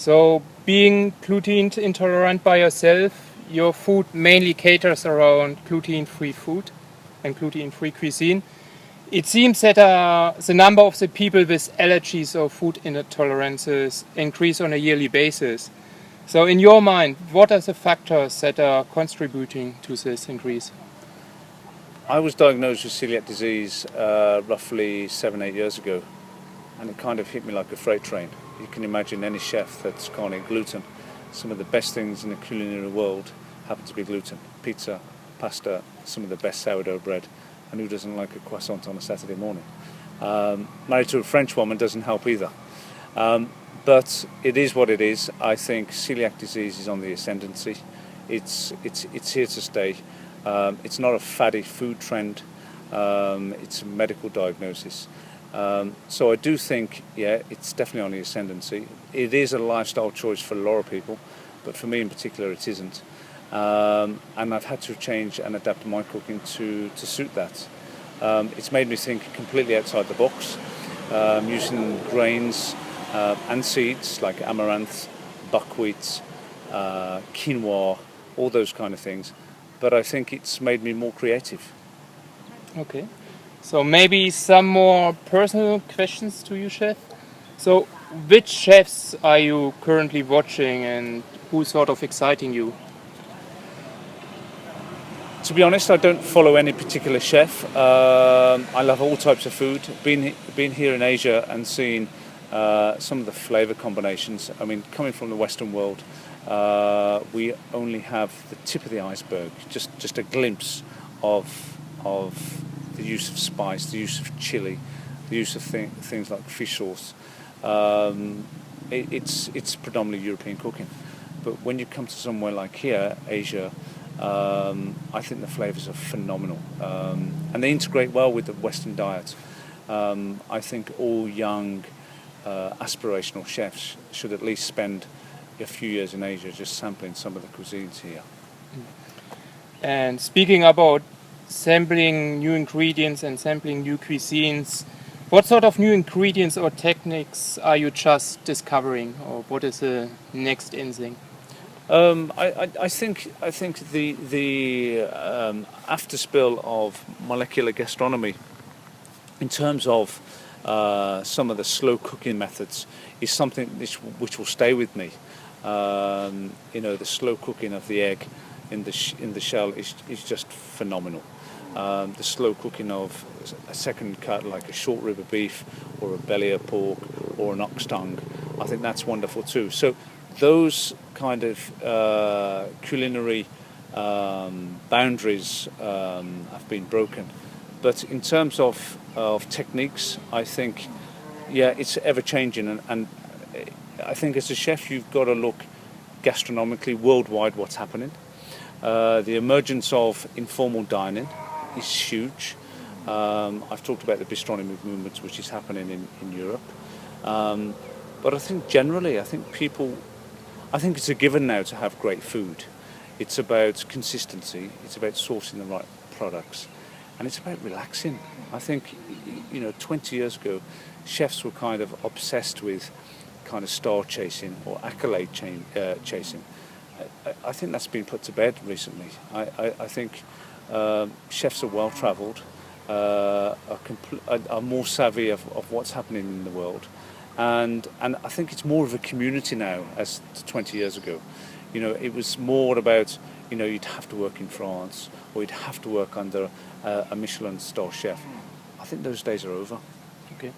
So, being gluten intolerant by yourself, your food mainly caters around gluten-free food and gluten-free cuisine. It seems that the number of the people with allergies or food intolerances increase on a yearly basis. So, in your mind, what are the factors that are contributing to this increase? I was diagnosed with celiac disease roughly 7, 8 years ago, and it kind of hit me like a freight train. You can imagine any chef that's can't eat gluten. Some of the best things in the culinary world happen to be gluten. Pizza, pasta, some of the best sourdough bread, and who doesn't like a croissant on a Saturday morning? Married to a French woman doesn't help either. But it is what it is. I think celiac disease is on the ascendancy. It's here to stay. It's not a faddy food trend. It's a medical diagnosis. So I do think, it's definitely on the ascendancy. It is a lifestyle choice for a lot of people, but for me in particular, it isn't. And I've had to change and adapt my cooking to suit that. It's made me think completely outside the box, using grains and seeds like amaranth, buckwheat, quinoa, all those kind of things. But I think it's made me more creative. Okay. So maybe some more personal questions to you, chef. So which chefs are you currently watching and who's sort of exciting you? To be honest, I don't follow any particular chef. I love all types of food. Been here in Asia and seen some of the flavour combinations. I mean, coming from the Western world, we only have the tip of the iceberg, just a glimpse of the use of spice, the use of chili, the use of things like fish sauce. It's predominantly European cooking. But when you come to somewhere like here, Asia, I think the flavours are phenomenal. And they integrate well with the Western diet. I think all young, aspirational chefs should at least spend a few years in Asia just sampling some of the cuisines here. And speaking about sampling new ingredients and sampling new cuisines, what sort of new ingredients or techniques are you just discovering, or what is the next in thing? I think the afterspill of molecular gastronomy, in terms of some of the slow cooking methods, is something which will stay with me. The slow cooking of the egg in the shell is just phenomenal. The slow cooking of a second cut, like a short rib of beef or a belly of pork or an ox tongue, I think that's wonderful too. So those kind of culinary boundaries have been broken. But in terms of techniques, I think, it's ever changing, and I think as a chef you've got to look gastronomically worldwide what's happening. The emergence of informal dining is huge. I've talked about the bistronomy movement, which is happening in Europe. But I think generally, I think it's a given now to have great food. It's about consistency, it's about sourcing the right products, and it's about relaxing. I think, 20 years ago, chefs were kind of obsessed with kind of star chasing or accolade chasing. I think that's been put to bed recently. I think chefs are well travelled, are more savvy of what's happening in the world, and I think it's more of a community now as to 20 years ago. It was more about, you'd have to work in France or you'd have to work under a Michelin star chef. I think those days are over. Okay.